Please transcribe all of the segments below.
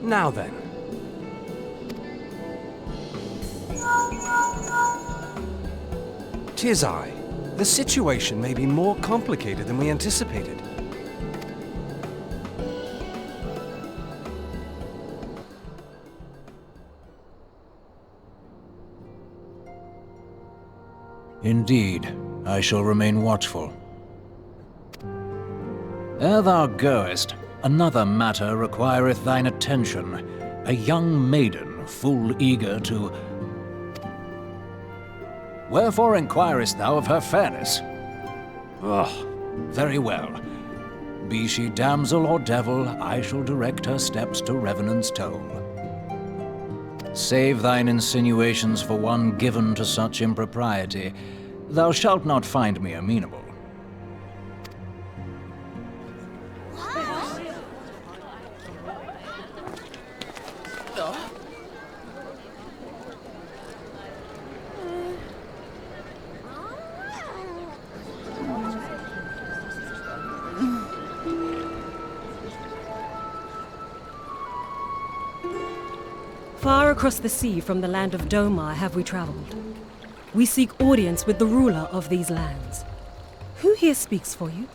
Now then. Tis I. The situation may be more complicated than we anticipated. Indeed, I shall remain watchful. Ere thou goest, another matter requireth thine attention. A young maiden, full eager to... Wherefore inquirest thou of her fairness? Very well. Be she damsel or devil, I shall direct her steps to Revenant's toll. Save thine insinuations for one given to such impropriety. Thou shalt not find me amenable. Far across the sea from the land of Domar have we traveled. We seek audience with the ruler of these lands. Who here speaks for you?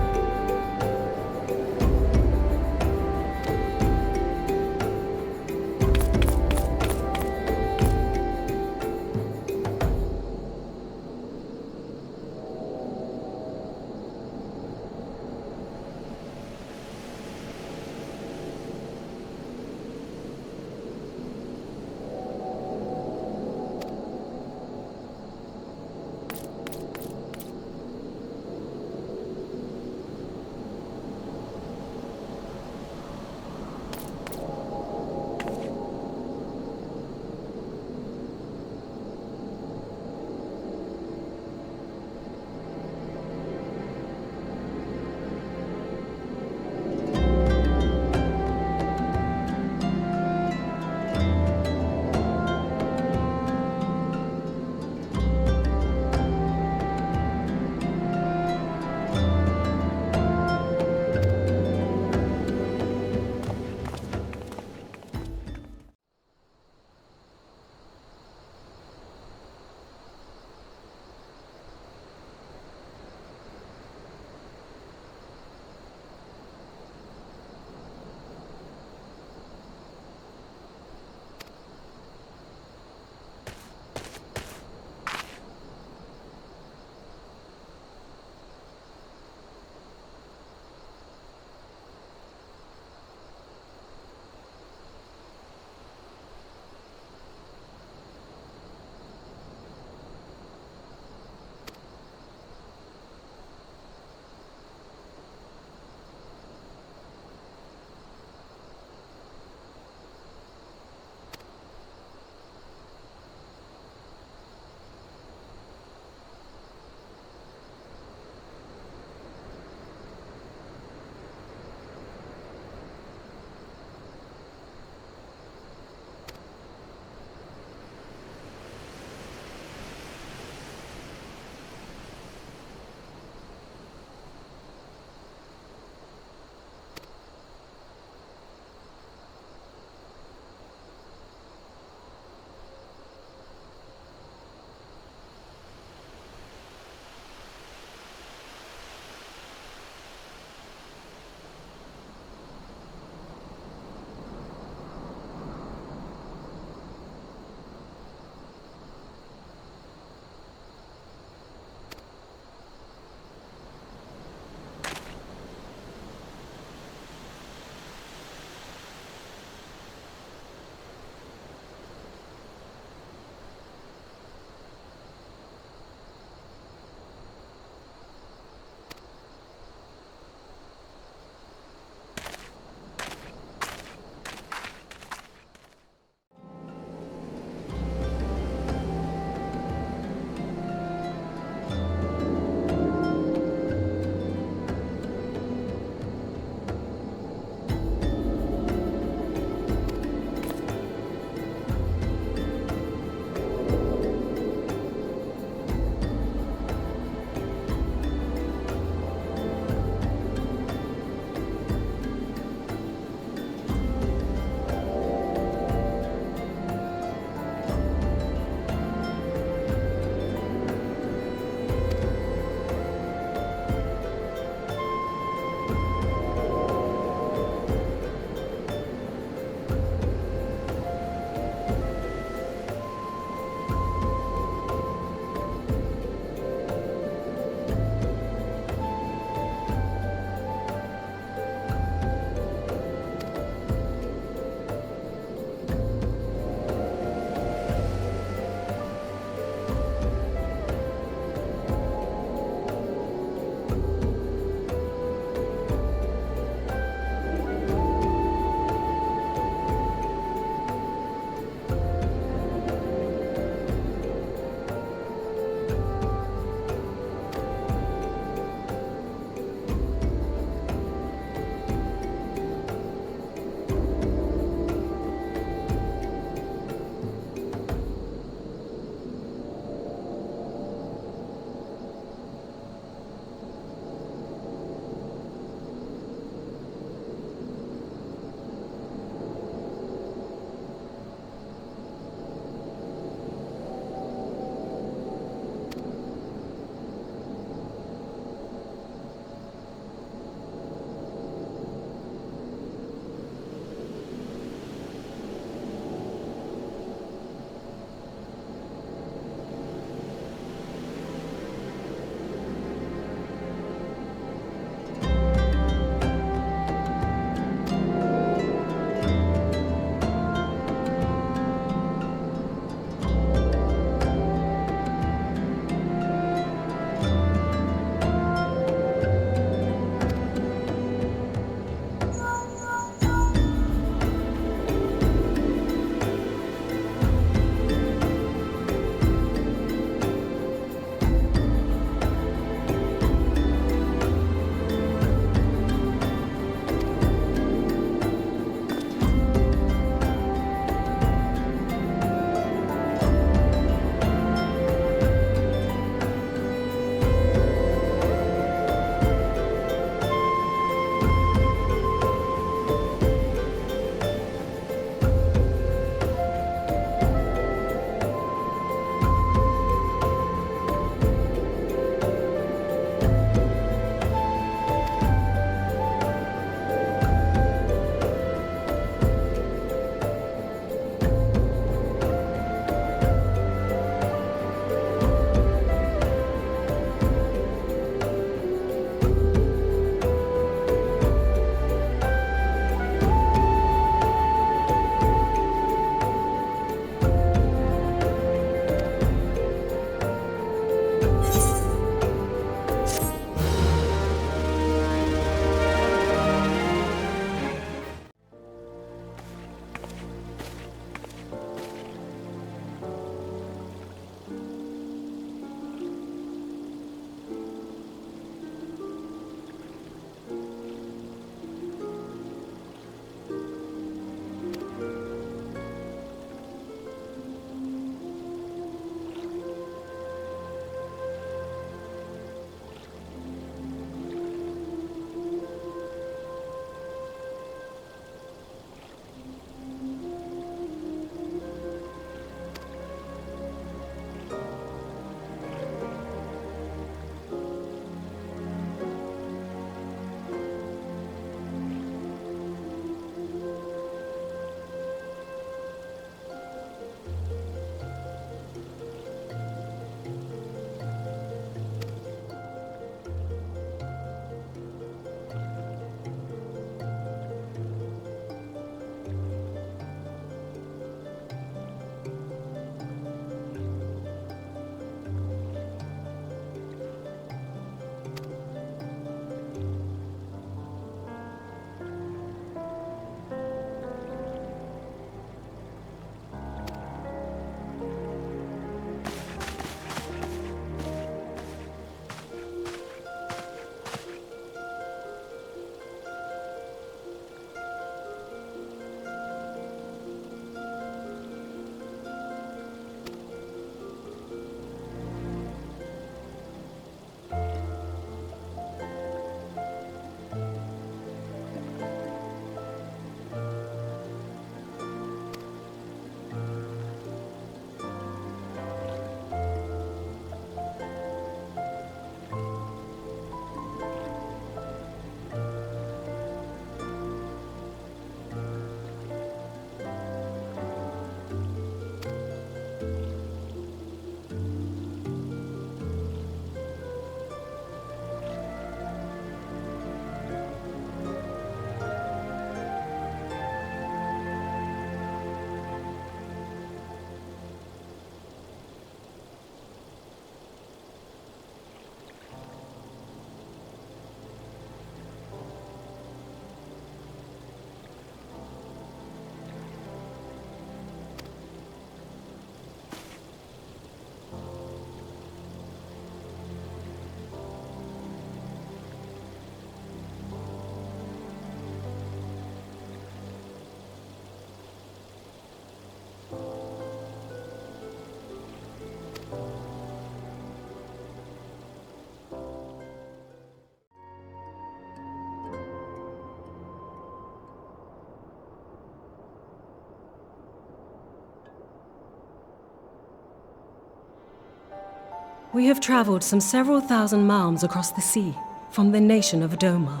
We have traveled some several thousand miles across the sea from the nation of Doma,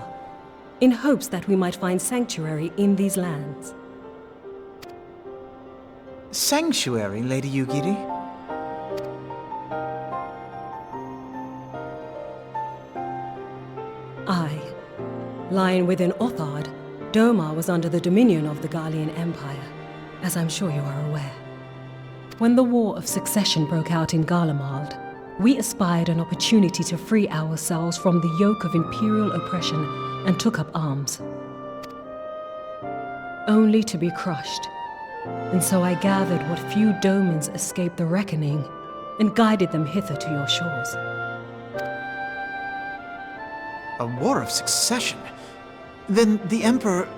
in hopes that we might find sanctuary in these lands. Sanctuary, Lady Yugiri? Aye. Lying within Othard, Doma was under the dominion of the Garlean Empire, as I'm sure you are aware. When the War of Succession broke out in Garlemald, we espied an opportunity to free ourselves from the yoke of imperial oppression and took up arms. Only to be crushed. And so I gathered what few Domans escaped the reckoning and guided them hither to your shores. A war of succession? Then the Emperor...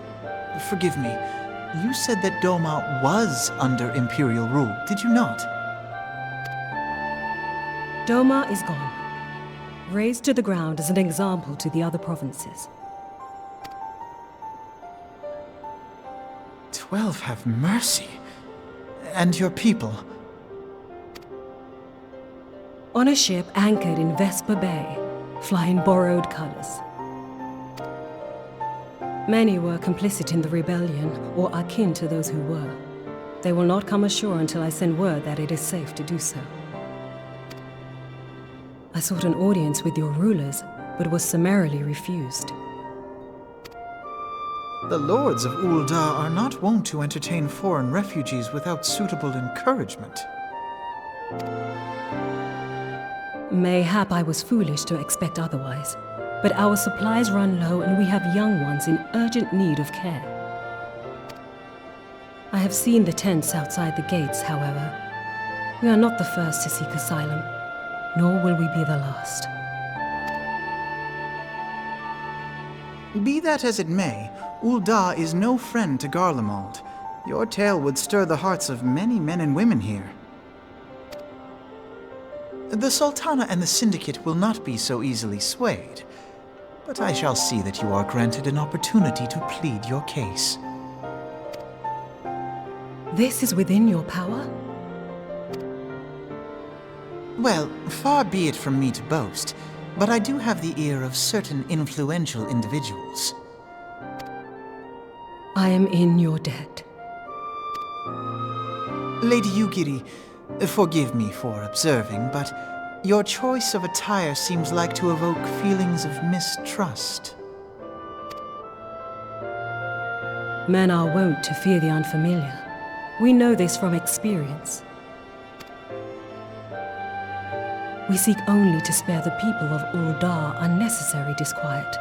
Forgive me. You said that Doma was under Imperial rule, did you not? Doma is gone. Razed to the ground as an example to the other provinces. 12 have mercy. And your people? On a ship anchored in Vesper Bay, flying borrowed colors. Many were complicit in the rebellion, or akin to those who were. They will not come ashore until I send word that it is safe to do so. I sought an audience with your rulers, but was summarily refused. The lords of Uldar are not wont to entertain foreign refugees without suitable encouragement. Mayhap I was foolish to expect otherwise, but our supplies run low and we have young ones in urgent need of care. I have seen the tents outside the gates, however. We are not the first to seek asylum, nor will we be the last. Be that as it may, Uldar is no friend to Garlemald. Your tale would stir the hearts of many men and women here. The Sultana and the Syndicate will not be so easily swayed, but I shall see that you are granted an opportunity to plead your case. This is within your power? Well, far be it from me to boast, but I do have the ear of certain influential individuals. I am in your debt. Lady Yugiri, forgive me for observing, but your choice of attire seems like to evoke feelings of mistrust. Men are wont to fear the unfamiliar. We know this from experience. We seek only to spare the people of Uldar unnecessary disquiet.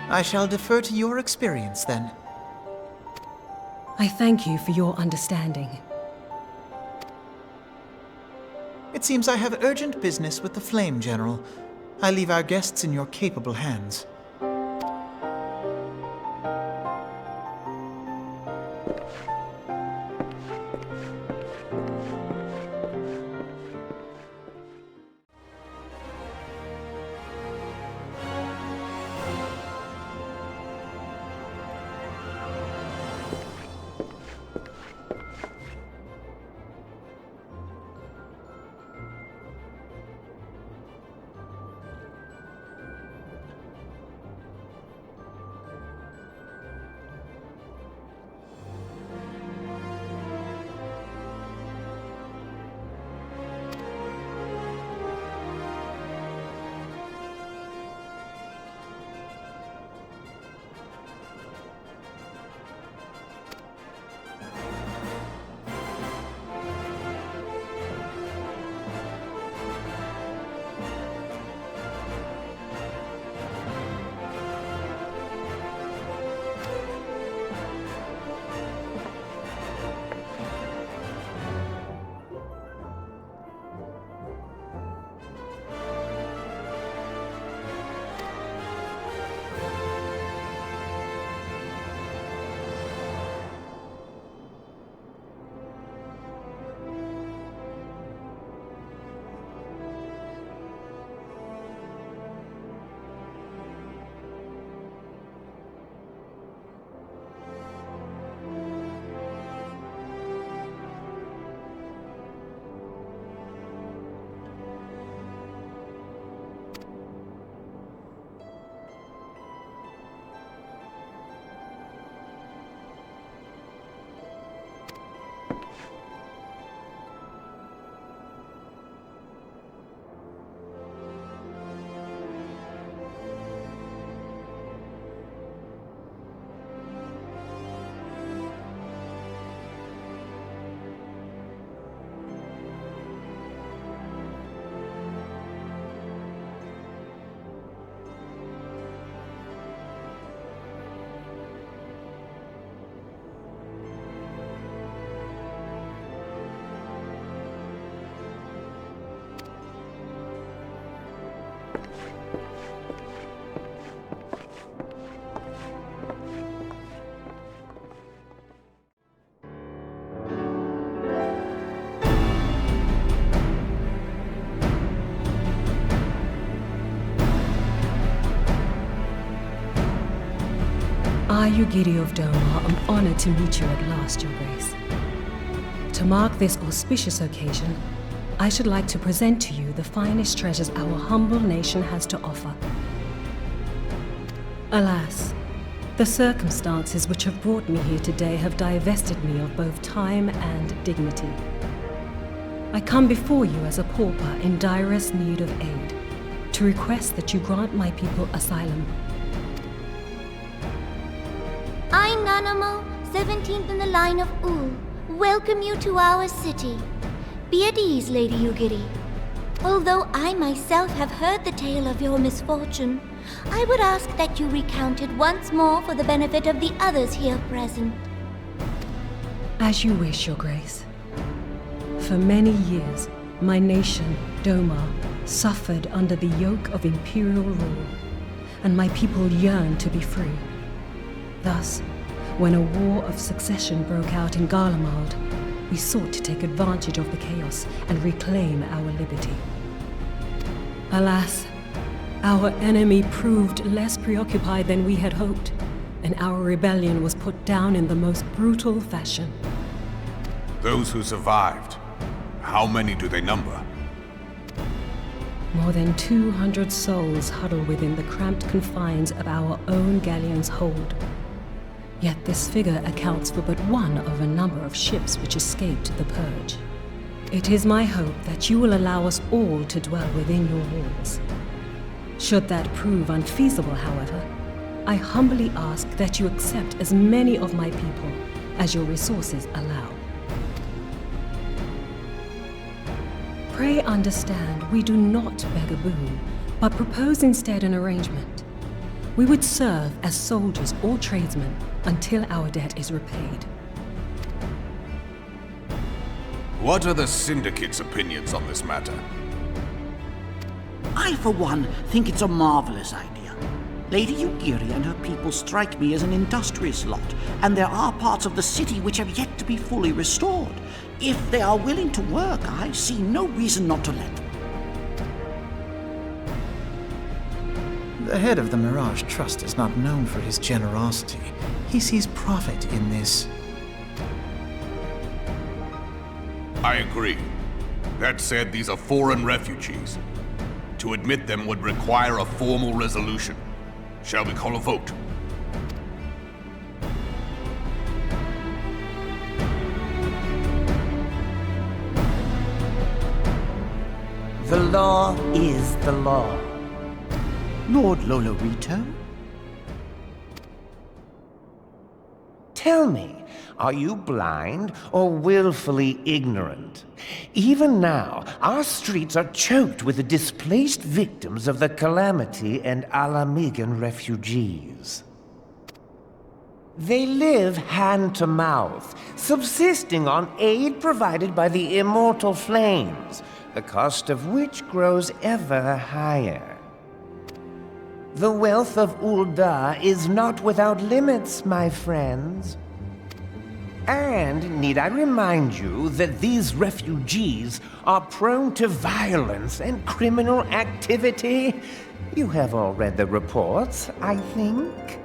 I shall defer to your experience, then. I thank you for your understanding. It seems I have urgent business with the Flame General. I leave our guests in your capable hands. I, Yugiri of Doma, am honored to meet you at last, Your Grace. To mark this auspicious occasion, I should like to present to you the finest treasures our humble nation has to offer. Alas, the circumstances which have brought me here today have divested me of both time and dignity. I come before you as a pauper in direst need of aid, to request that you grant my people asylum. I, Nanamo, 17th in the line of Ul, welcome you to our city. Be at ease, Lady Yugiri. Although I myself have heard the tale of your misfortune, I would ask that you recount it once more for the benefit of the others here present. As you wish, Your Grace. For many years, my nation, Doma, suffered under the yoke of imperial rule, and my people yearned to be free. Thus, when a war of succession broke out in Garlemald, we sought to take advantage of the chaos and reclaim our liberty. Alas, our enemy proved less preoccupied than we had hoped, and our rebellion was put down in the most brutal fashion. Those who survived, how many do they number? More than 200 souls huddle within the cramped confines of our own galleon's hold. Yet this figure accounts for but one of a number of ships which escaped the purge. It is my hope that you will allow us all to dwell within your walls. Should that prove unfeasible, however, I humbly ask that you accept as many of my people as your resources allow. Pray understand, we do not beg a boon, but propose instead an arrangement. We would serve as soldiers or tradesmen until our debt is repaid. What are the Syndicate's opinions on this matter? I, for one, think it's a marvelous idea. Lady Yugiri and her people strike me as an industrious lot, and there are parts of the city which have yet to be fully restored. If they are willing to work, I see no reason not to let them. The head of the Mirage Trust is not known for his generosity. He sees profit in this. I agree. That said, these are foreign refugees. To admit them would require a formal resolution. Shall we call a vote? The law is the law. Lord Lolorito? Tell me, are you blind or willfully ignorant? Even now, our streets are choked with the displaced victims of the Calamity and Alamigan refugees. They live hand to mouth, subsisting on aid provided by the immortal flames, the cost of which grows ever higher. The wealth of Ul'dah is not without limits, my friends. And need I remind you that these refugees are prone to violence and criminal activity? You have all read the reports, I think.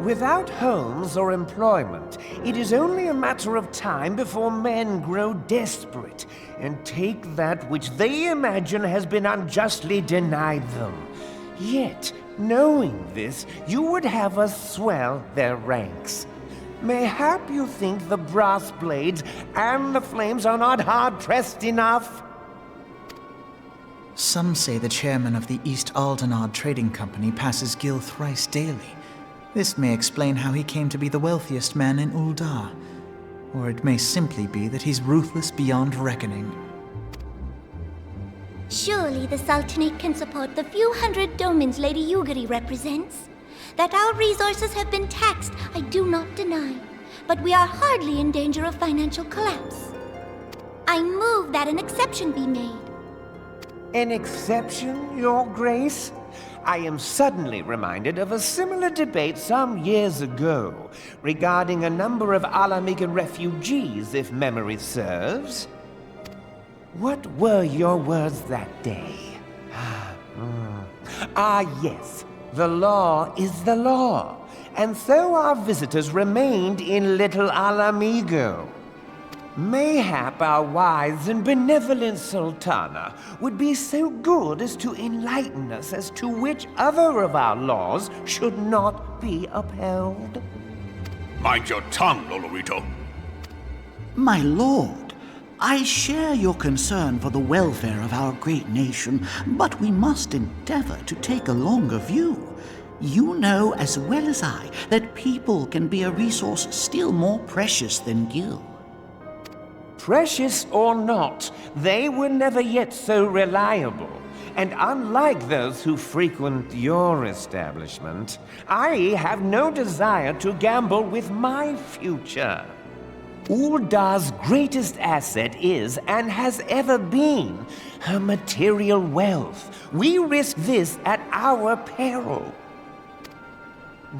Without homes or employment, it is only a matter of time before men grow desperate and take that which they imagine has been unjustly denied them. Yet, knowing this, you would have us swell their ranks. Mayhap you think the brass blades and the flames are not hard-pressed enough? Some say the chairman of the East Aldenard Trading Company passes Gil thrice daily. This may explain how he came to be the wealthiest man in Ul'dah. Or it may simply be that he's ruthless beyond reckoning. Surely the Sultanate can support the few hundred domins Lady Yugiri represents. That our resources have been taxed, I do not deny. But we are hardly in danger of financial collapse. I move that an exception be made. An exception, Your Grace? I am suddenly reminded of a similar debate some years ago regarding a number of Alamigan refugees, if memory serves. What were your words that day? Ah, yes. The law is the law, and so our visitors remained in Little Alamigo. Mayhap our wise and benevolent Sultana would be so good as to enlighten us as to which other of our laws should not be upheld. Mind your tongue, Lolorito. My lord, I share your concern for the welfare of our great nation, but we must endeavor to take a longer view. You know as well as I that people can be a resource still more precious than Gil. Precious or not, they were never yet so reliable. And unlike those who frequent your establishment, I have no desire to gamble with my future. Uldar's greatest asset is, and has ever been, her material wealth. We risk this at our peril.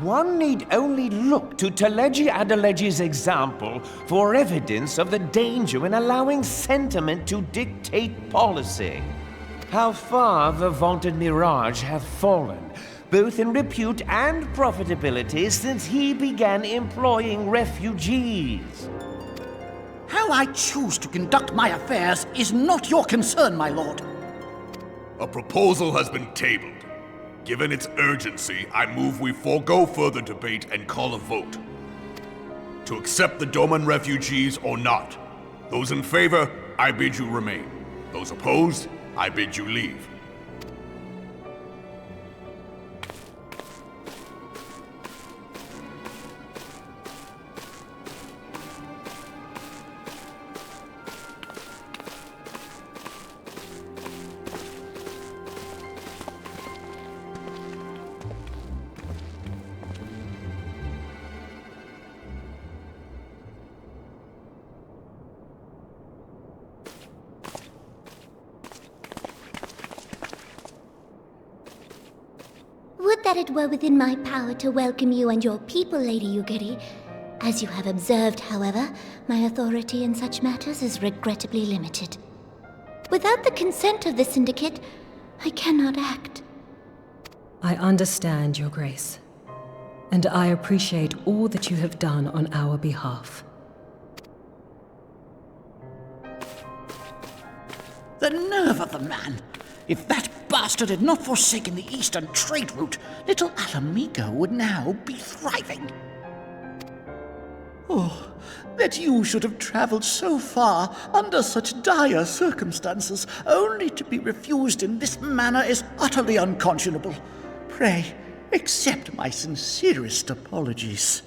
One need only look to Teleji Adeleji's example for evidence of the danger in allowing sentiment to dictate policy. How far the vaunted Mirage hath fallen, both in repute and profitability, since he began employing refugees. How I choose to conduct my affairs is not your concern, my lord. A proposal has been tabled. Given its urgency, I move we forego further debate and call a vote. To accept the Doman refugees or not. Those in favor, I bid you remain. Those opposed, I bid you leave. Would that it were within my power to welcome you and your people, Lady Yugiri. As you have observed, however, my authority in such matters is regrettably limited. Without the consent of the Syndicate, I cannot act. I understand, Your Grace, and I appreciate all that you have done on our behalf. The nerve of the man! If that bastard had not forsaken the eastern trade route, Little Alamigo would now be thriving. Oh, that you should have traveled so far under such dire circumstances, only to be refused in this manner is utterly unconscionable. Pray, accept my sincerest apologies.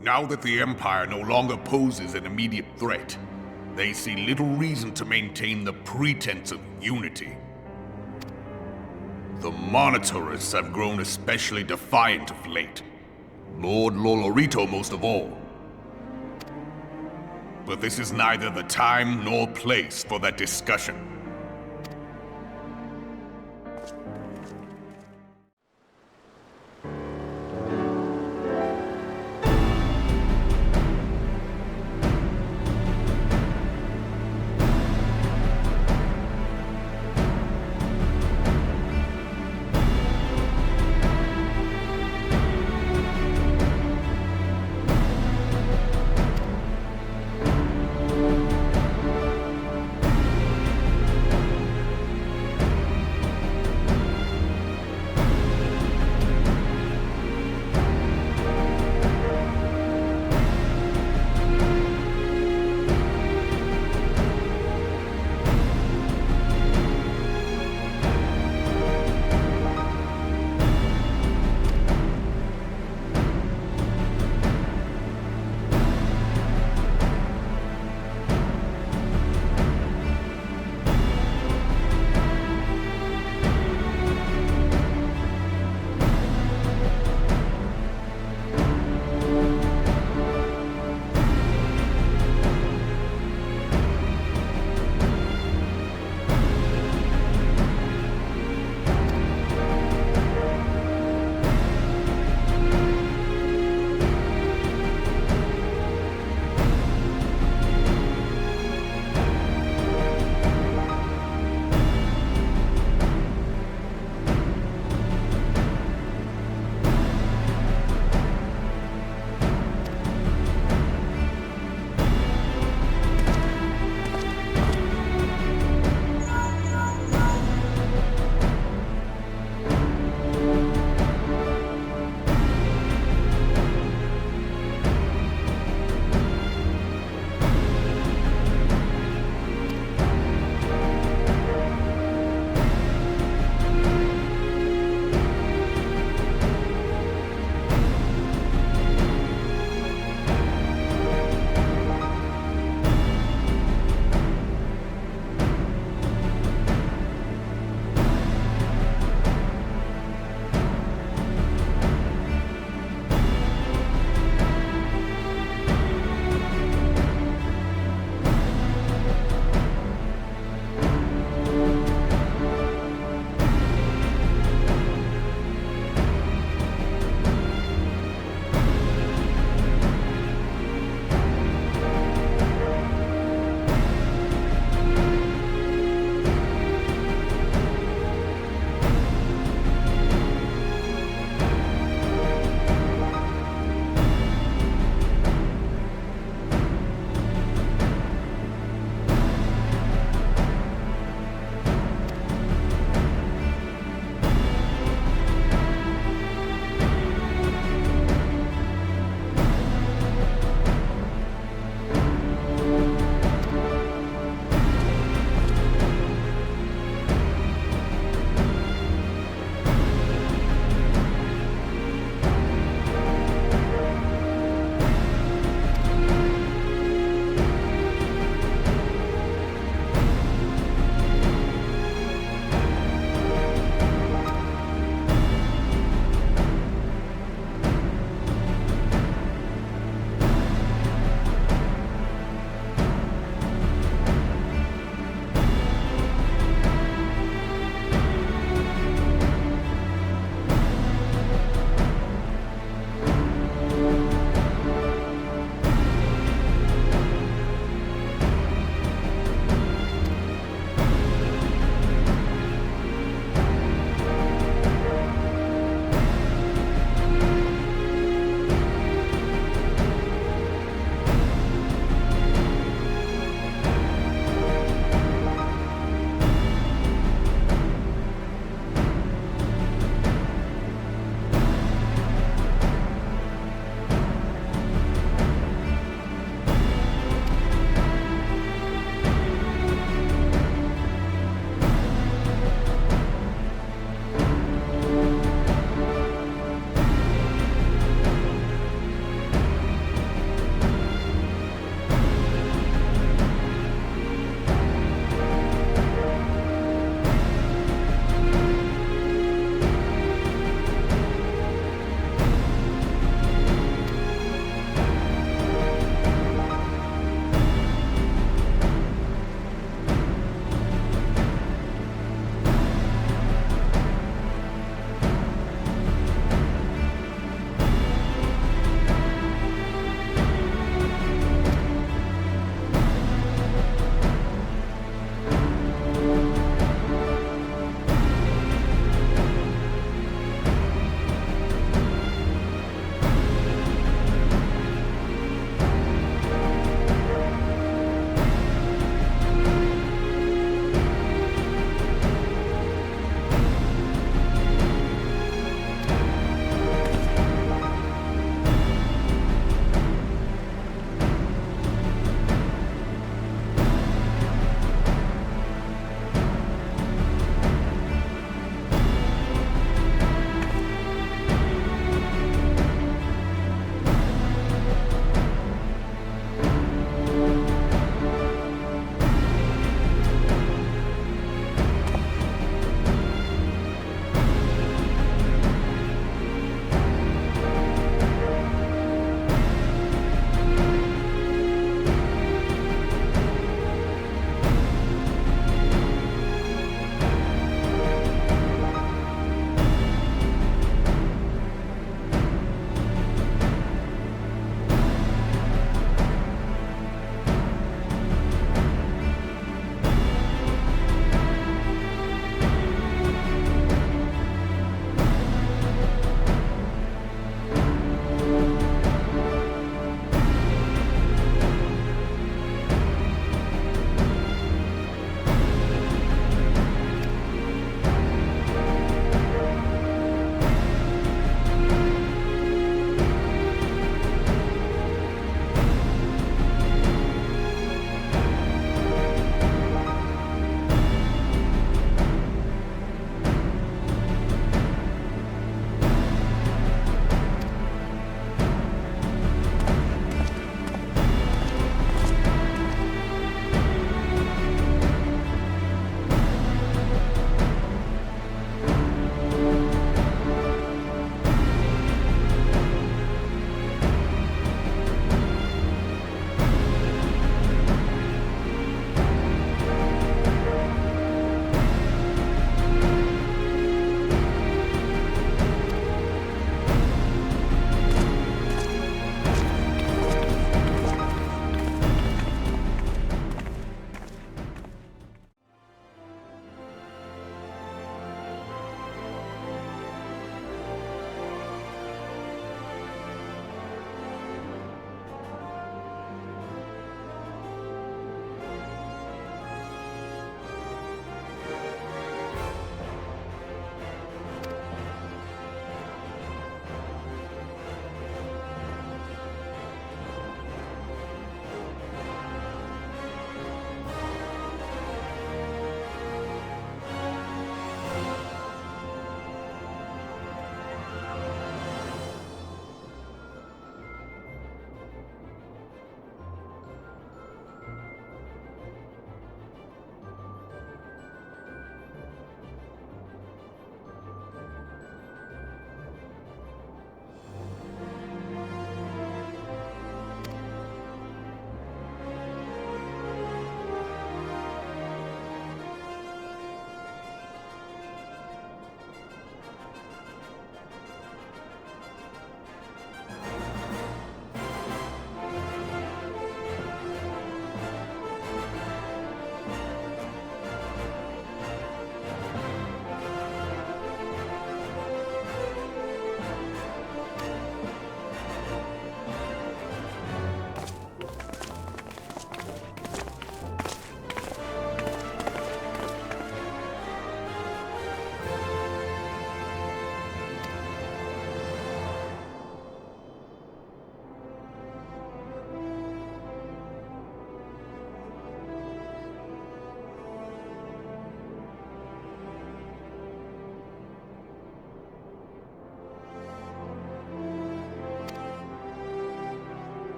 Now that the Empire no longer poses an immediate threat, they see little reason to maintain the pretense of unity. The Monitorists have grown especially defiant of late. Lord Lolorito most of all. But this is neither the time nor place for that discussion.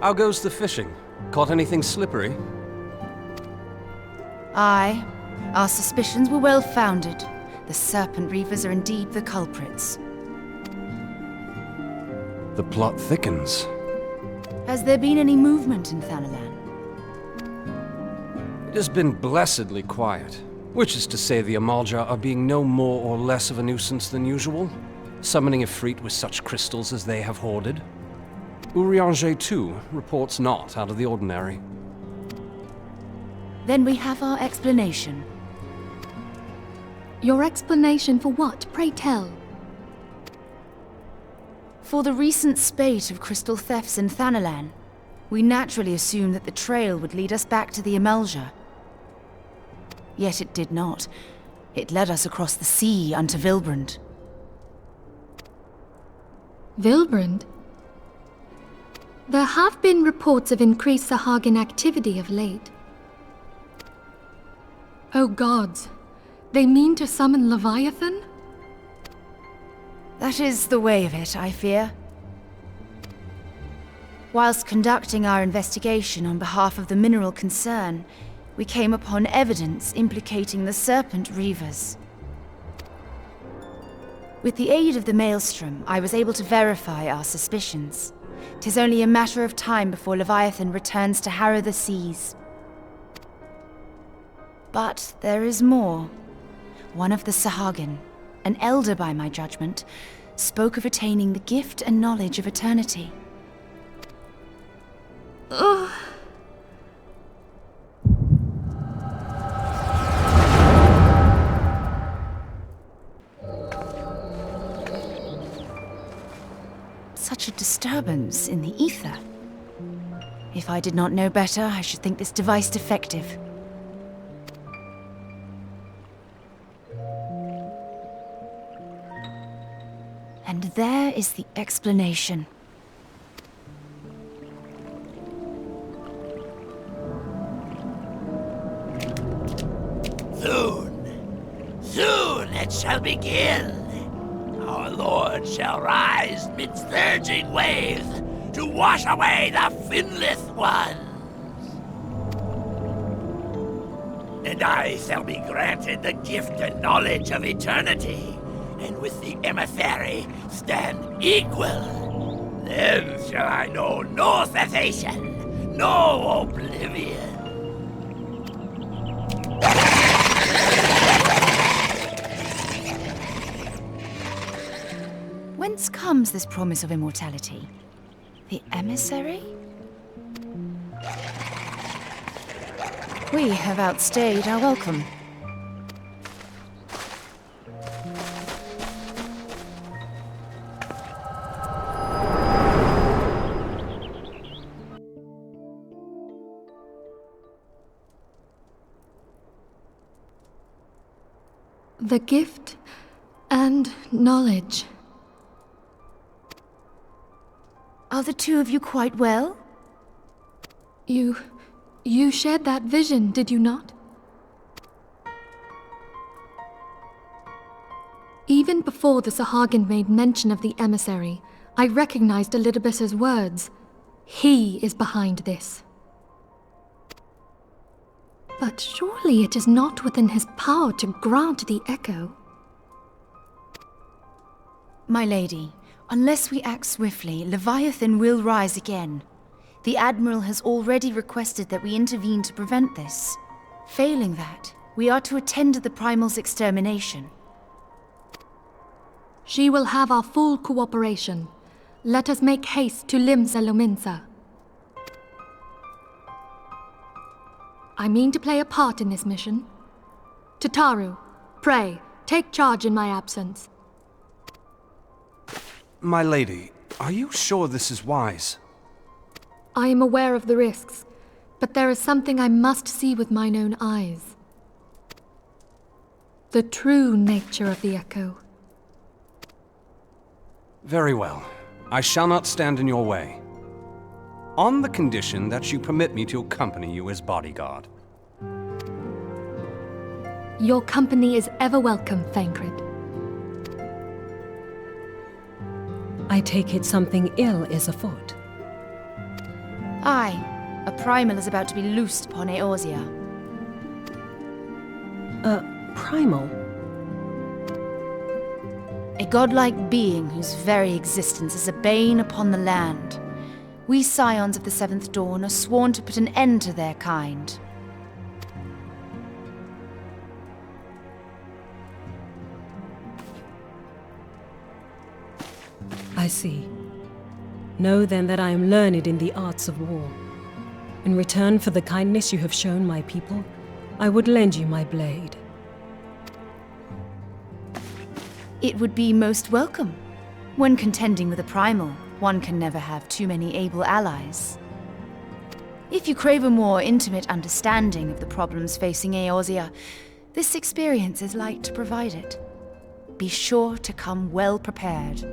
How goes the fishing? Caught anything slippery? Aye. Our suspicions were well founded. The Serpent Reavers are indeed the culprits. The plot thickens. Has there been any movement in Thanalan? It has been blessedly quiet, which is to say the Amalja are being no more or less of a nuisance than usual, summoning Ifrit with such crystals as they have hoarded. Urianger, too, reports not out of the ordinary. Then we have our explanation. Your explanation for what, pray tell? For the recent spate of crystal thefts in Thanalan, we naturally assumed that the trail would lead us back to the Amalja. Yet it did not. It led us across the sea unto Vilbrand. Vilbrand? There have been reports of increased Sahagin activity of late. Oh gods, they mean to summon Leviathan? That is the way of it, I fear. Whilst conducting our investigation on behalf of the mineral concern, we came upon evidence implicating the Serpent Reavers. With the aid of the Maelstrom, I was able to verify our suspicions. 'Tis only a matter of time before Leviathan returns to harrow the seas. But there is more. One of the Sahagin, an elder by my judgment, spoke of attaining the gift and knowledge of eternity. Ugh. Such a disturbance in the ether. If I did not know better, I should think this device defective. And there is the explanation. Soon it shall begin. Our Lord shall rise midst surging waves to wash away the finless ones. And I shall be granted the gift and knowledge of eternity, and with the emissary stand equal. Then shall I know no cessation, no oblivion. Whence comes this promise of immortality? The emissary? We have outstayed our welcome. The gift and knowledge. Are the two of you quite well? You shared that vision, did you not? Even before the Sahagin made mention of the emissary, I recognized Elidibus's words. He is behind this. But surely it is not within his power to grant the echo. My lady, unless we act swiftly, Leviathan will rise again. The Admiral has already requested that we intervene to prevent this. Failing that, we are to attend to the Primal's extermination. She will have our full cooperation. Let us make haste to Limsa Lominsa. I mean to play a part in this mission. Tataru, pray, take charge in my absence. My lady, are you sure this is wise? I am aware of the risks, but there is something I must see with mine own eyes. The true nature of the echo. Very well. I shall not stand in your way. On the condition that you permit me to accompany you as bodyguard. Your company is ever welcome, Thancred. I take it something ill is afoot. Aye, a primal is about to be loosed upon Eorzea. Primal? A godlike being whose very existence is a bane upon the land. We scions of the Seventh Dawn are sworn to put an end to their kind. I see. Know then that I am learned in the arts of war. In return for the kindness you have shown my people, I would lend you my blade. It would be most welcome. When contending with a primal, one can never have too many able allies. If you crave a more intimate understanding of the problems facing Eorzea, this experience is like to provide it. Be sure to come well prepared.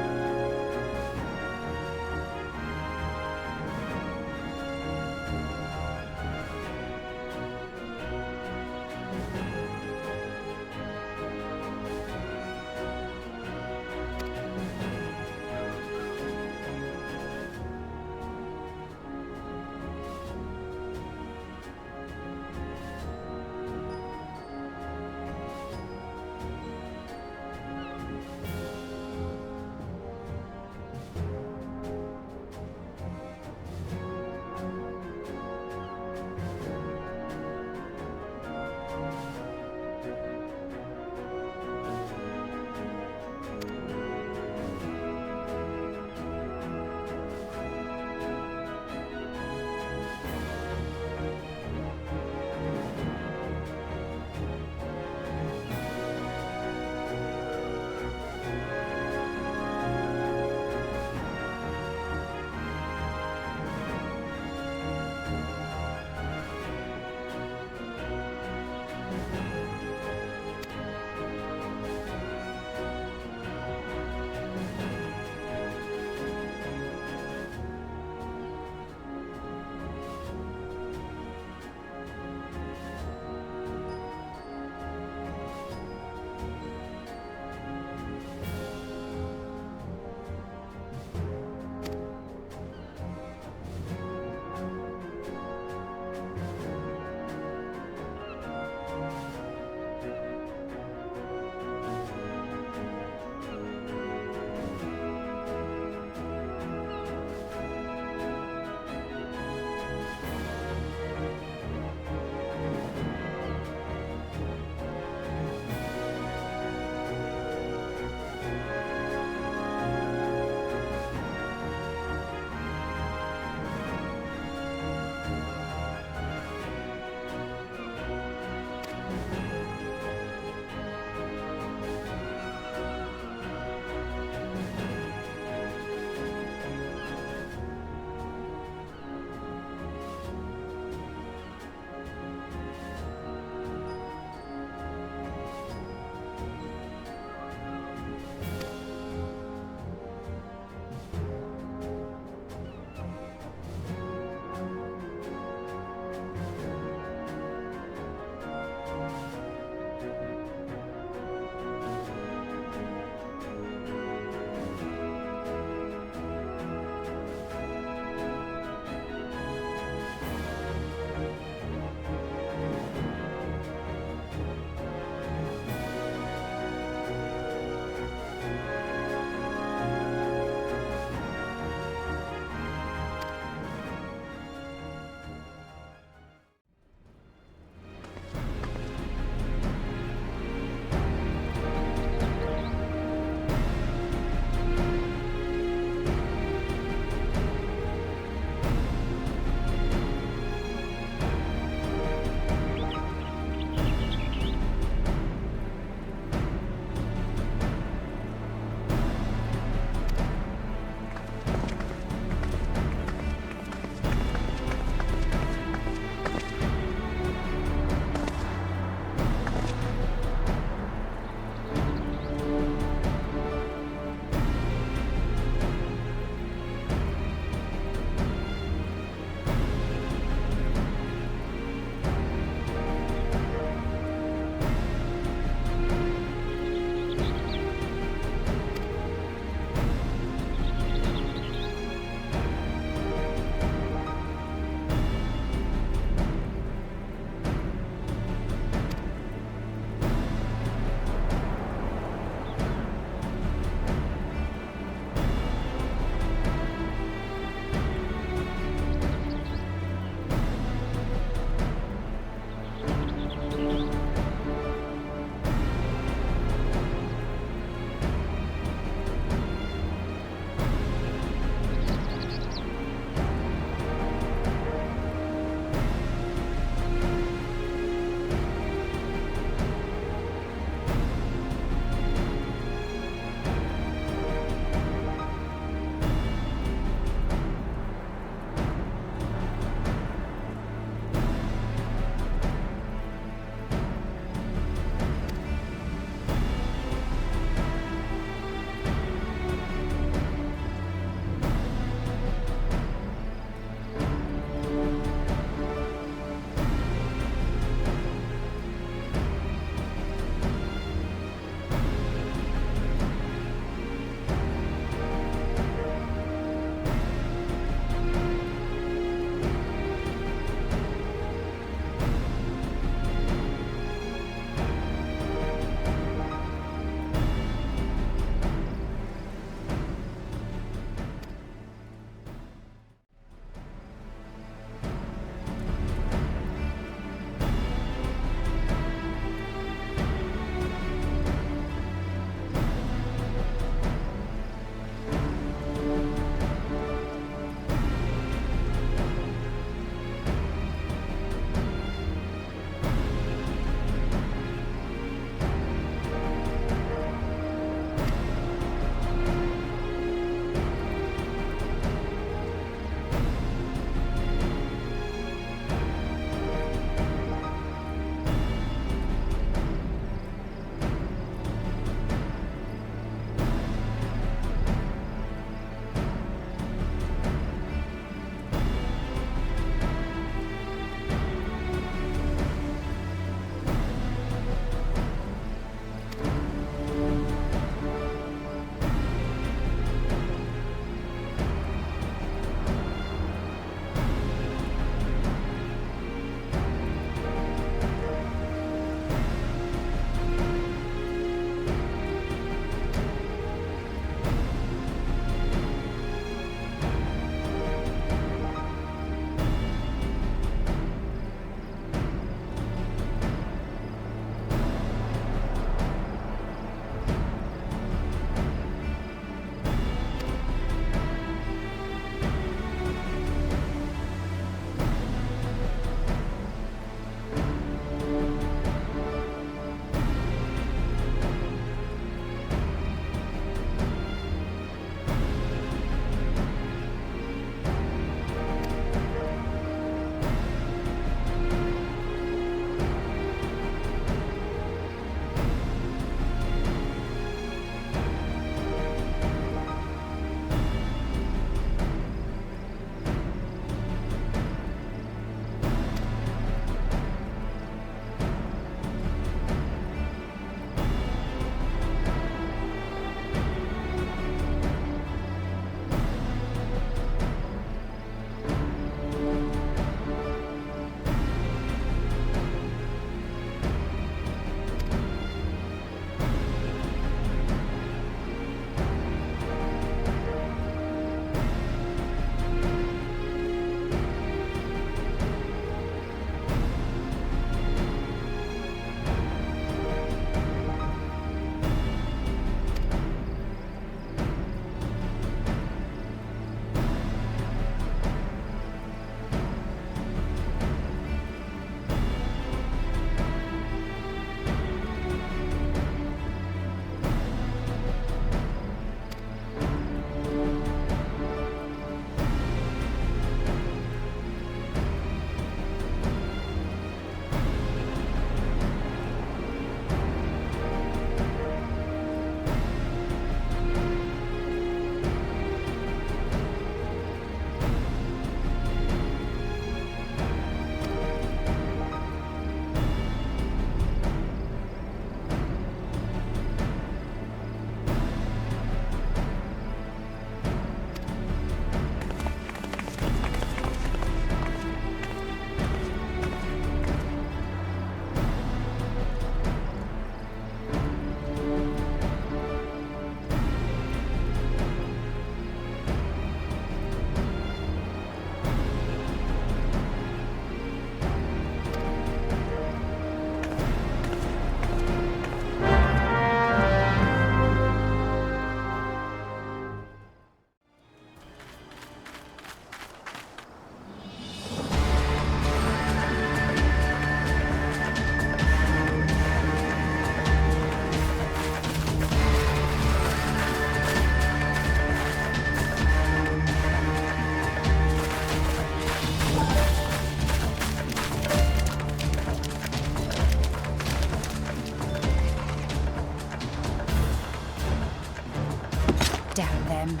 Damn them.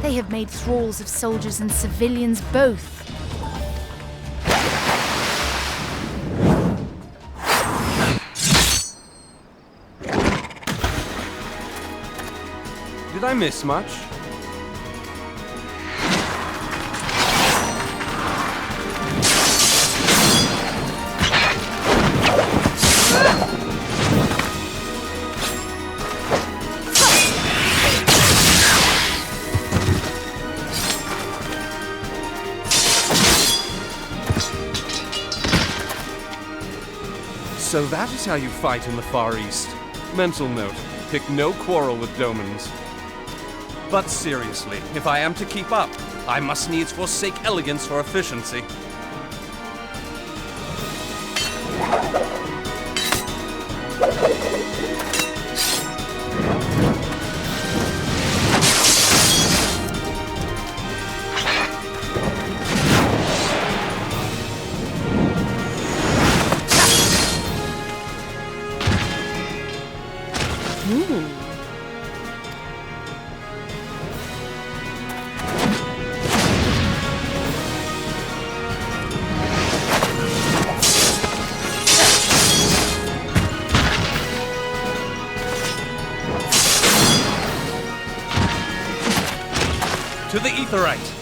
They have made thralls of soldiers and civilians both. Did I miss much? So that is how you fight in the Far East. Mental note, pick no quarrel with Domans. But seriously, if I am to keep up, I must needs forsake elegance for efficiency. To the Aetheryte!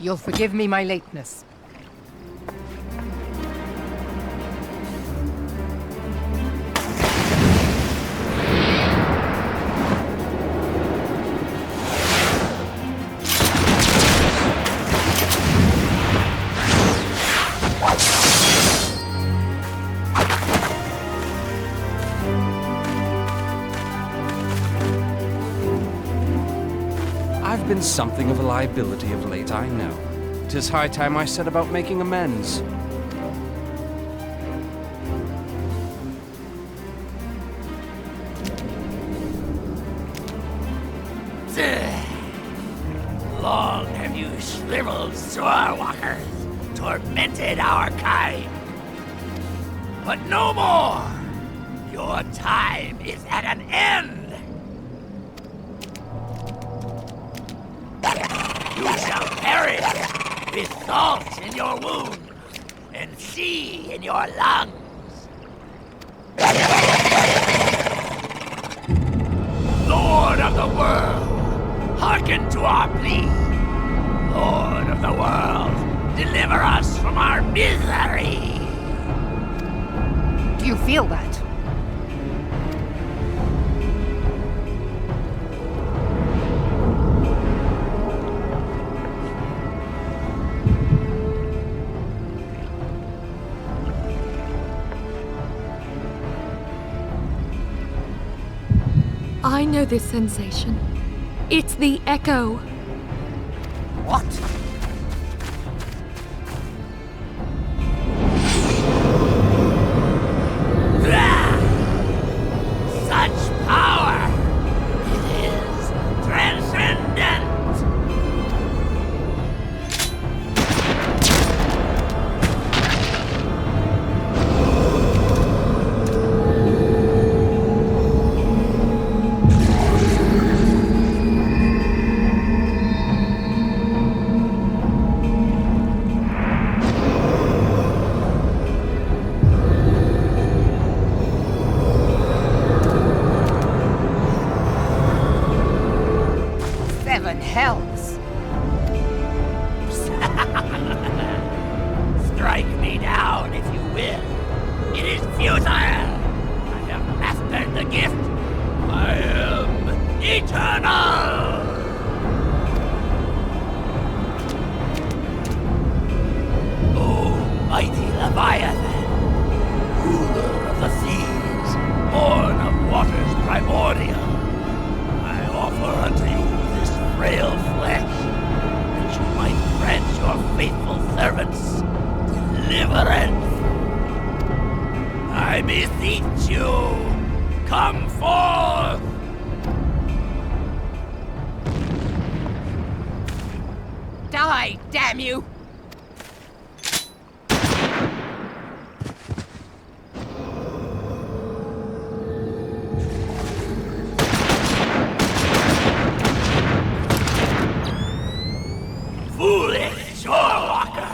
You'll forgive me my lateness. I've been something of a liability of late, I know. 'Tis high time I set about making amends. Long have you shriveled Swordwalkers, tormented our kind. But no more! Your time is at an end! You shall perish with salt in your wounds and sea in your lungs. Lord of the world, hearken to our plea. Lord of the world, deliver us from our misery. Do you feel that? I know this sensation. It's the echo. What? Such power! It is transcendent! Seven hells! Strike me down if you will. It is futile. I have mastered the gift. I am eternal! Mighty Leviathan, ruler of the seas, born of waters primordial, I offer unto you this frail flesh, that you might grant your faithful servants deliverance. I beseech you, come forth! Die, damn you! Foolish shorewalker!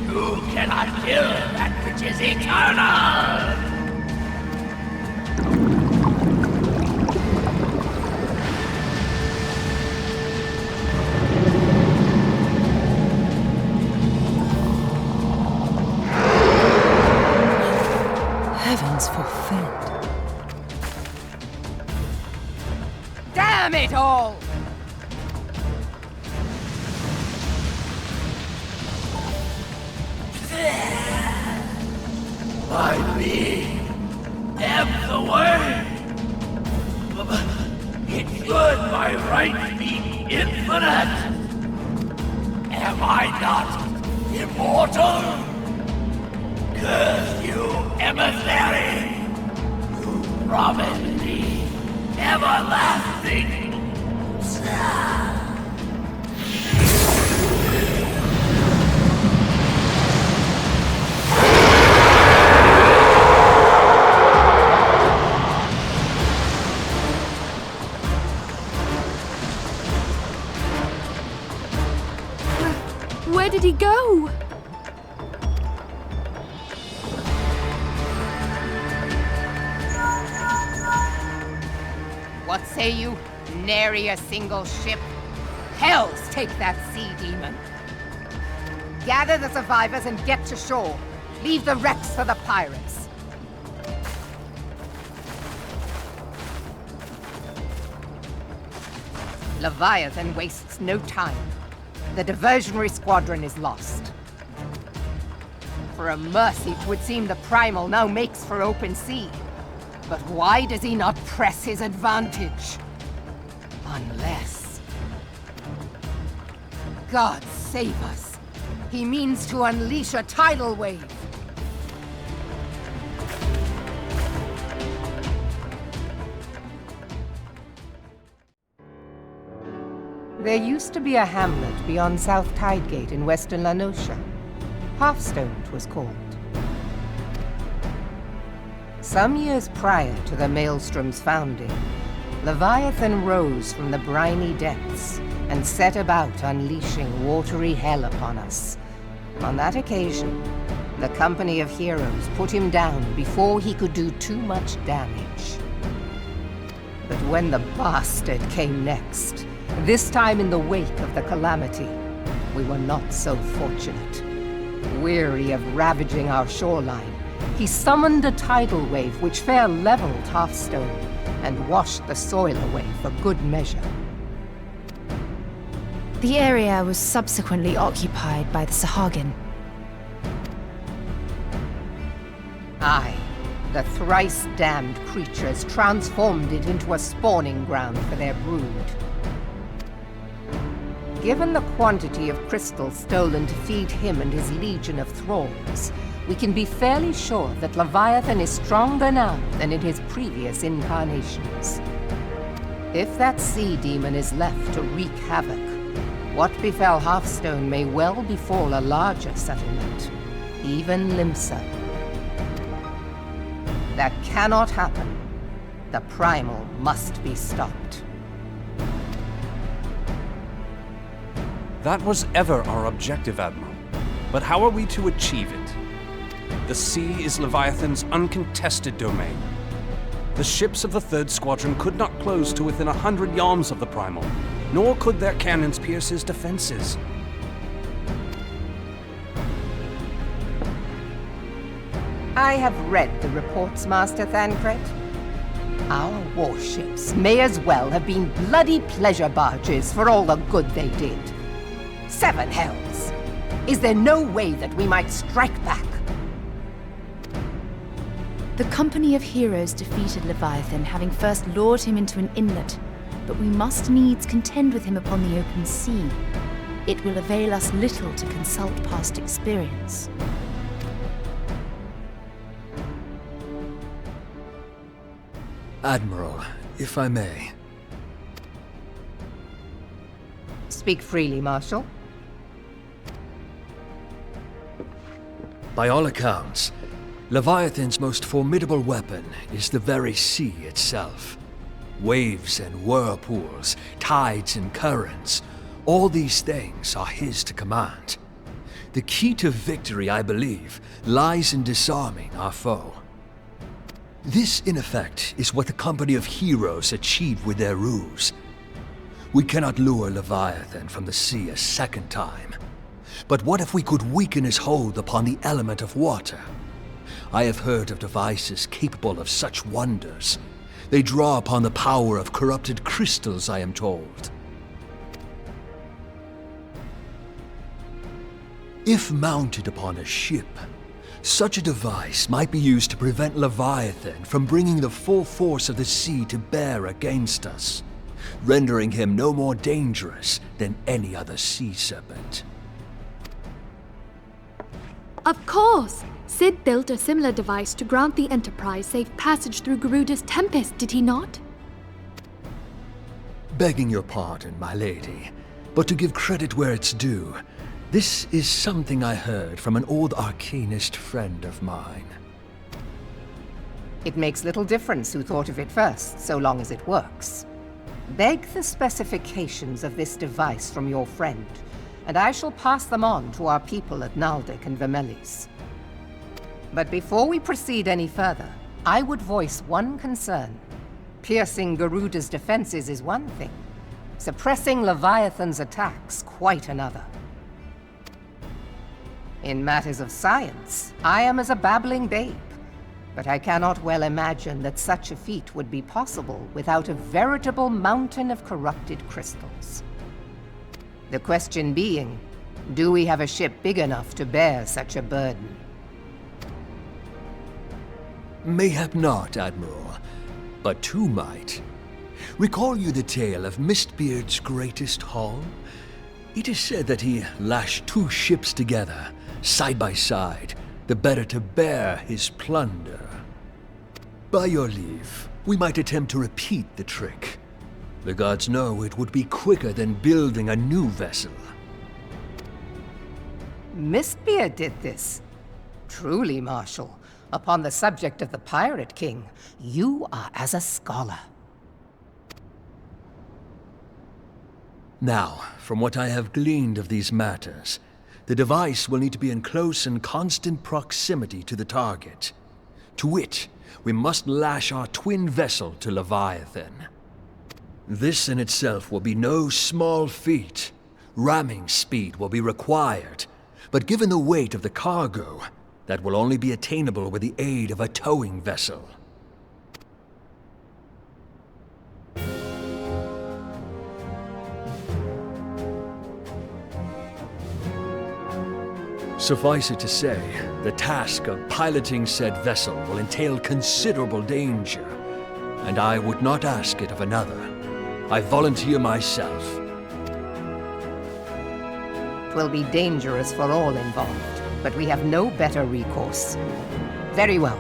You cannot kill that which is eternal! Heavens forfend. Damn it all! My being am the way. It should by right be infinite. Am I not immortal? Curse you, emissary! You promised me everlasting. Where did he go? What say you? Nary a single ship? Hells take that sea demon! Gather the survivors and get to shore. Leave the wrecks for the pirates. Leviathan wastes no time. The diversionary squadron is lost. For a mercy, 'twould seem the Primal now makes for open sea. But why does he not press his advantage? Unless... God save us. He means to unleash a tidal wave. There used to be a hamlet beyond South Tidegate in western La Noscia. Hearthstone, 'twas called. Some years prior to the Maelstrom's founding, Leviathan rose from the briny depths and set about unleashing watery hell upon us. On that occasion, the company of heroes put him down before he could do too much damage. But when the bastard came next, this time in the wake of the calamity, we were not so fortunate. Weary of ravaging our shoreline, he summoned a tidal wave which fair leveled Hearthstone and washed the soil away for good measure. The area was subsequently occupied by the Sahagin. Aye, the thrice-damned creatures transformed it into a spawning ground for their brood. Given the quantity of crystal stolen to feed him and his legion of thralls, we can be fairly sure that Leviathan is stronger now than in his previous incarnations. If that sea demon is left to wreak havoc, what befell Hearthstone may well befall a larger settlement, even Limsa. That cannot happen. The Primal must be stopped. That was ever our objective, Admiral. But how are we to achieve it? The sea is Leviathan's uncontested domain. The ships of the Third Squadron could not close to within 100 yards of the Primal, nor could their cannons pierce his defenses. I have read the reports, Master Thancred. Our warships may as well have been bloody pleasure barges for all the good they did. 7 hells! Is there no way that we might strike back? The company of heroes defeated Leviathan, having first lured him into an inlet, but we must needs contend with him upon the open sea. It will avail us little to consult past experience. Admiral, if I may. Speak freely, Marshal. By all accounts, Leviathan's most formidable weapon is the very sea itself. Waves and whirlpools, tides and currents, all these things are his to command. The key to victory, I believe, lies in disarming our foe. This, in effect, is what the company of heroes achieved with their ruse. We cannot lure Leviathan from the sea a second time. But what if we could weaken his hold upon the element of water? I have heard of devices capable of such wonders. They draw upon the power of corrupted crystals, I am told. If mounted upon a ship, such a device might be used to prevent Leviathan from bringing the full force of the sea to bear against us, rendering him no more dangerous than any other sea serpent. Of course! Sid built a similar device to grant the Enterprise safe passage through Garuda's Tempest, did he not? Begging your pardon, my lady, but to give credit where it's due, this is something I heard from an old arcanist friend of mine. It makes little difference who thought of it first, so long as it works. Beg the specifications of this device from your friend, and I shall pass them on to our people at Naldic and Vermelis. But before we proceed any further, I would voice one concern. Piercing Garuda's defenses is one thing. Suppressing Leviathan's attacks, quite another. In matters of science, I am as a babbling babe, but I cannot well imagine that such a feat would be possible without a veritable mountain of corrupted crystals. The question being, do we have a ship big enough to bear such a burden? Mayhap not, Admiral, but 2 might. Recall you the tale of Mistbeard's greatest haul? It is said that he lashed 2 ships together, side by side, the better to bear his plunder. By your leave, we might attempt to repeat the trick. The gods know it would be quicker than building a new vessel. Mistbeard did this. Truly, Marshal, upon the subject of the Pirate King, you are as a scholar. Now, from what I have gleaned of these matters, the device will need to be in close and constant proximity to the target. To wit, we must lash our twin vessel to Leviathan. This in itself will be no small feat. Ramming speed will be required, but given the weight of the cargo, that will only be attainable with the aid of a towing vessel. Suffice it to say, the task of piloting said vessel will entail considerable danger, and I would not ask it of another. I volunteer myself. 'Twill be dangerous for all involved, but we have no better recourse. Very well.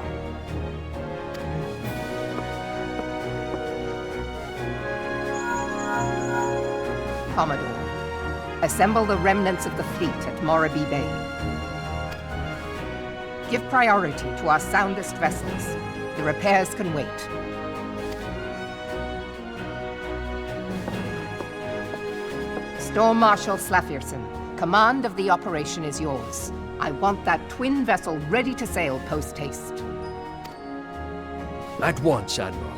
Commodore, assemble the remnants of the fleet at Morabee Bay. Give priority to our soundest vessels. The repairs can wait. Storm Marshal Slafirson, command of the operation is yours. I want that twin vessel ready to sail post-haste. At once, Admiral.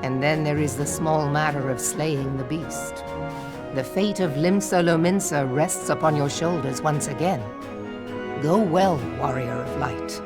And then there is the small matter of slaying the beast. The fate of Limsa Lominsa rests upon your shoulders once again. Go well, warrior of light.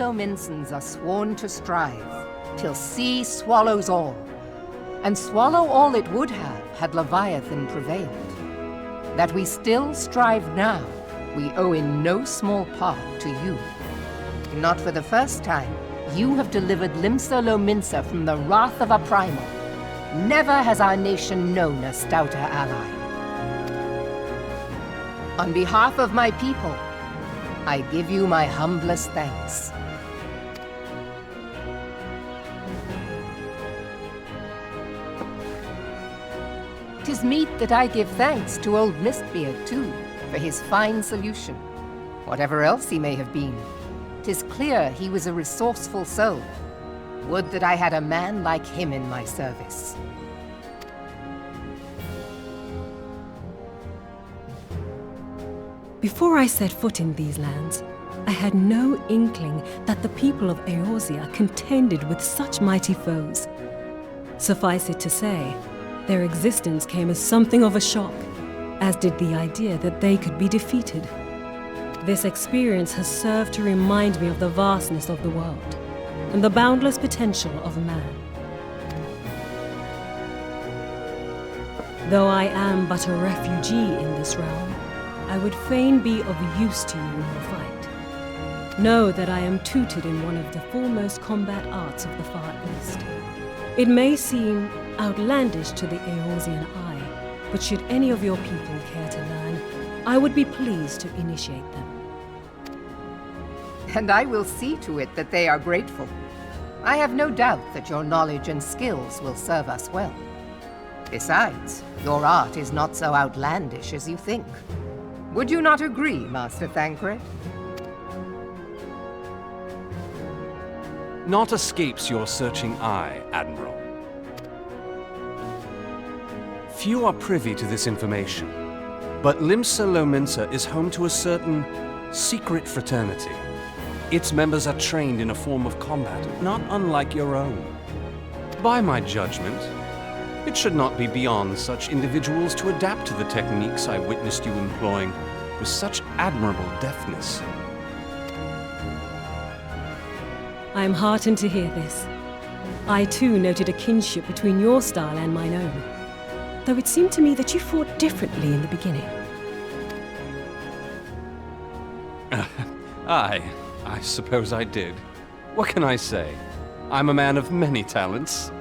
Lominsans are sworn to strive, till sea swallows all. And swallow all it would have had Leviathan prevailed. That we still strive now, we owe in no small part to you. Not for the first time, you have delivered Limsa Lominsa from the wrath of a primal. Never has our nation known a stouter ally. On behalf of my people, I give you my humblest thanks. 'Tis meet that I give thanks to old Mistbeard, too, for his fine solution. Whatever else he may have been, 'tis clear he was a resourceful soul. Would that I had a man like him in my service. Before I set foot in these lands, I had no inkling that the people of Eorzea contended with such mighty foes. Suffice it to say, their existence came as something of a shock, as did the idea that they could be defeated. This experience has served to remind me of the vastness of the world, and the boundless potential of man. Though I am but a refugee in this realm, I would fain be of use to you in your fight. Know that I am tutored in one of the foremost combat arts of the Far East. It may seem outlandish to the Eorzean eye, but should any of your people care to learn, I would be pleased to initiate them. And I will see to it that they are grateful. I have no doubt that your knowledge and skills will serve us well. Besides, your art is not so outlandish as you think. Would you not agree, Master Thancred? Naught escapes your searching eye, Admiral. Few are privy to this information, but Limsa Lominsa is home to a certain secret fraternity. Its members are trained in a form of combat not unlike your own. By my judgment, it should not be beyond such individuals to adapt to the techniques I witnessed you employing with such admirable deftness. I am heartened to hear this. I too noted a kinship between your style and mine own, though it seemed to me that you fought differently in the beginning. I suppose I did. What can I say? I'm a man of many talents.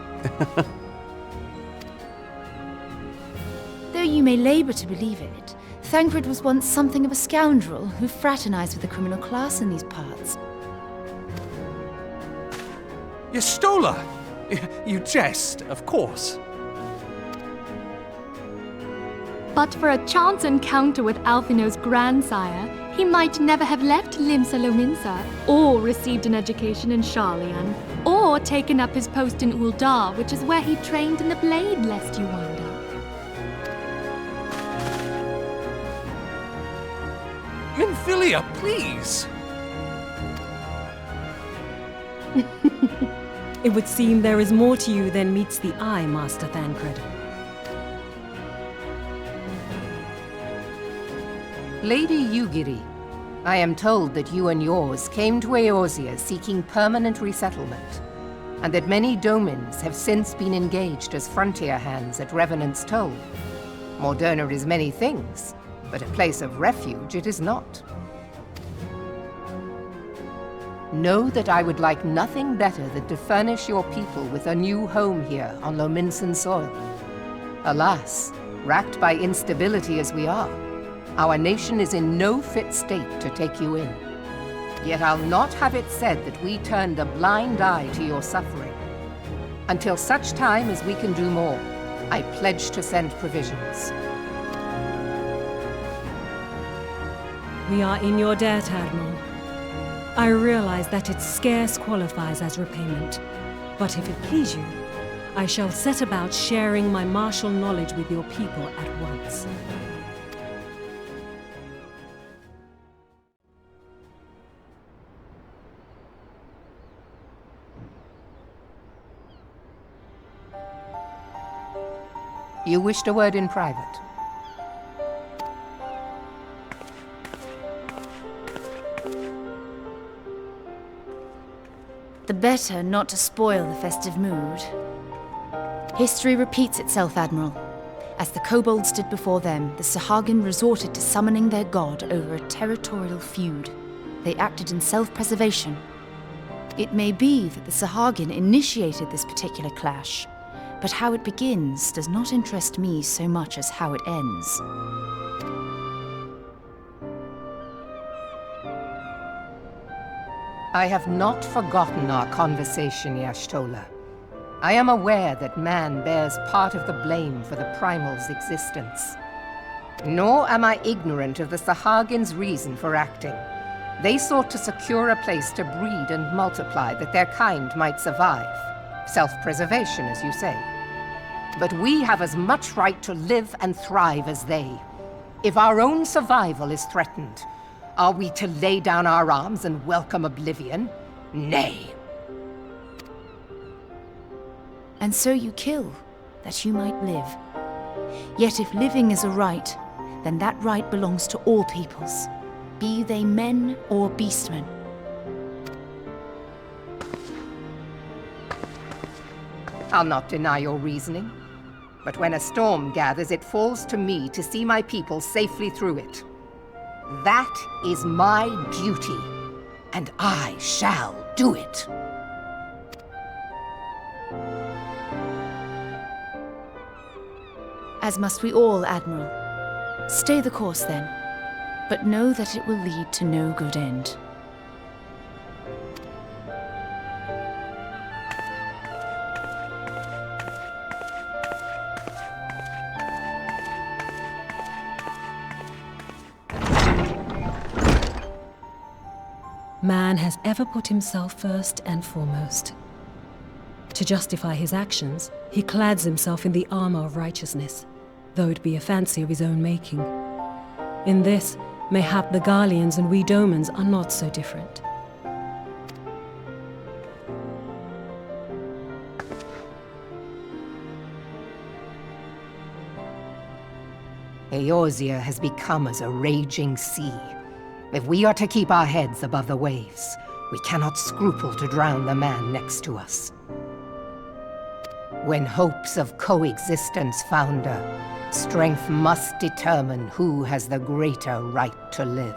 Though you may labor to believe it, Thancred was once something of a scoundrel who fraternized with the criminal class in these parts. Yestola! You jest, of course. But for a chance encounter with Alphino's grandsire, he might never have left Limsa Lominsa, or received an education in Sharlayan, or taken up his post in Uldar, which is where he trained in the blade, lest you wonder. Minfilia, please! It would seem there is more to you than meets the eye, Master Thancred. Lady Yugiri, I am told that you and yours came to Eorzea seeking permanent resettlement, and that many domins have since been engaged as frontier hands at Revenant's Toll. Moderna is many things, but a place of refuge it is not. Know that I would like nothing better than to furnish your people with a new home here on Lominsan soil. Alas, racked by instability as we are, our nation is in no fit state to take you in. Yet I'll not have it said that we turned a blind eye to your suffering. Until such time as we can do more, I pledge to send provisions. We are in your debt, Admiral. I realize that it scarce qualifies as repayment, but if it please you, I shall set about sharing my martial knowledge with your people at once. You wished a word in private. The better not to spoil the festive mood. History repeats itself, Admiral. As the kobolds did before them, the Sahagin resorted to summoning their god over a territorial feud. They acted in self-preservation. It may be that the Sahagin initiated this particular clash, but how it begins does not interest me so much as how it ends. I have not forgotten our conversation, Y'ashtola. I am aware that man bears part of the blame for the Primal's existence. Nor am I ignorant of the Sahagins' reason for acting. They sought to secure a place to breed and multiply that their kind might survive. Self-preservation, as you say. But we have as much right to live and thrive as they. If our own survival is threatened, are we to lay down our arms and welcome oblivion? Nay. And so you kill, that you might live. Yet if living is a right, then that right belongs to all peoples, be they men or beastmen. I'll not deny your reasoning. But when a storm gathers, it falls to me to see my people safely through it. That is my duty, and I shall do it. As must we all, Admiral. Stay the course then, but know that it will lead to no good end. Man has ever put himself first and foremost. To justify his actions, he clads himself in the armor of righteousness, though it be a fancy of his own making. In this, mayhap the Garleans and we Domans are not so different. Eorzea has become as a raging sea. If we are to keep our heads above the waves, we cannot scruple to drown the man next to us. When hopes of coexistence founder, strength must determine who has the greater right to live.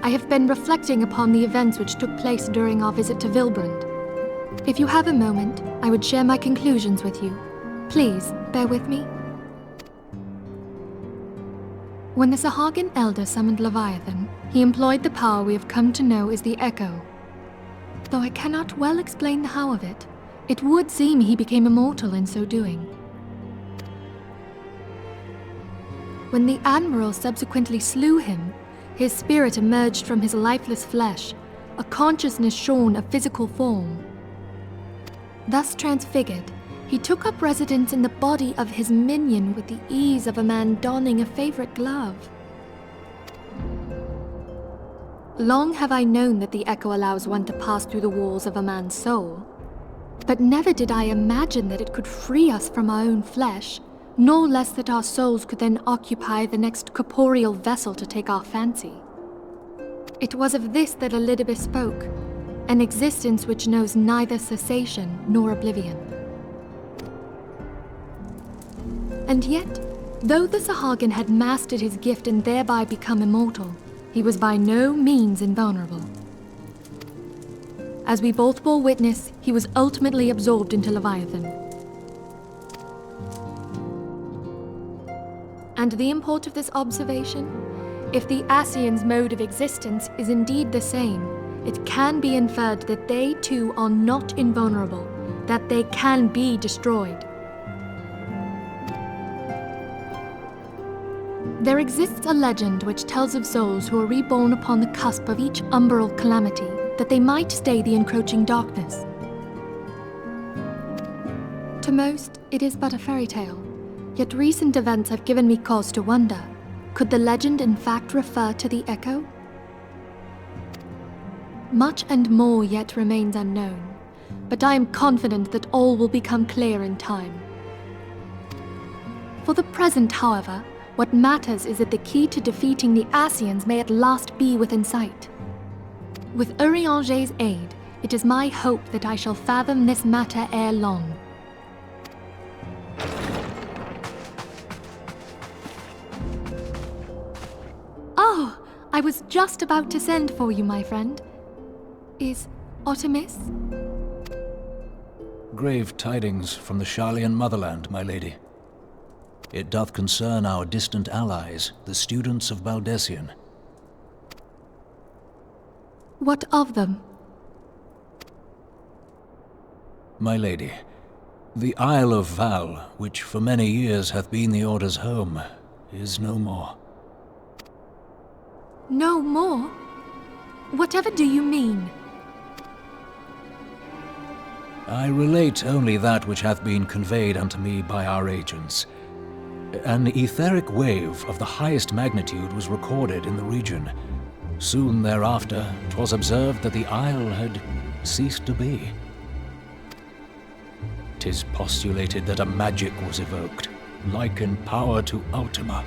I have been reflecting upon the events which took place during our visit to Vilbrand. If you have a moment, I would share my conclusions with you. Please, bear with me. When the Sahagin Elder summoned Leviathan, he employed the power we have come to know as the Echo. Though I cannot well explain the how of it, it would seem he became immortal in so doing. When the Admiral subsequently slew him, his spirit emerged from his lifeless flesh, a consciousness shorn of physical form. Thus transfigured, he took up residence in the body of his minion with the ease of a man donning a favorite glove. Long have I known that the Echo allows one to pass through the walls of a man's soul, but never did I imagine that it could free us from our own flesh, nor less that our souls could then occupy the next corporeal vessel to take our fancy. It was of this that Elidibus spoke, an existence which knows neither cessation nor oblivion. And yet, though the Sahagin had mastered his gift and thereby become immortal, he was by no means invulnerable. As we both bore witness, he was ultimately absorbed into Leviathan. And the import of this observation? If the Ascians' mode of existence is indeed the same, it can be inferred that they too are not invulnerable, that they can be destroyed. There exists a legend which tells of souls who are reborn upon the cusp of each umbral calamity, that they might stay the encroaching darkness. To most, it is but a fairy tale, yet recent events have given me cause to wonder, could the legend in fact refer to the Echo? Much and more yet remains unknown, but I am confident that all will become clear in time. For the present, however, what matters is that the key to defeating the Ascians may at last be within sight. With Urianger's aid, it is my hope that I shall fathom this matter ere long. Oh, I was just about to send for you, my friend. Is Artemis? Grave tidings from the Sharlayan motherland, my lady. It doth concern our distant allies, the students of Baldessian. What of them? My lady, the Isle of Val, which for many years hath been the Order's home, is no more. No more? Whatever do you mean? I relate only that which hath been conveyed unto me by our agents. An etheric wave of the highest magnitude was recorded in the region. Soon thereafter, 'twas observed that the isle had ceased to be. 'Tis postulated that a magic was evoked, like in power to Ultima.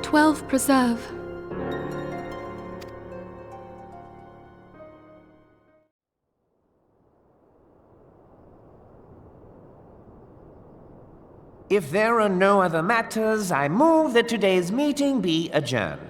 12 preserve. If there are no other matters, I move that today's meeting be adjourned.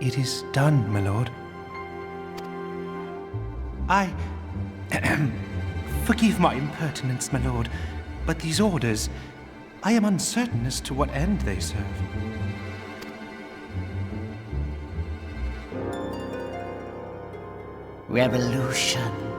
It is done, my lord. Forgive my impertinence, my lord, but these orders, I am uncertain as to what end they serve. Revolution.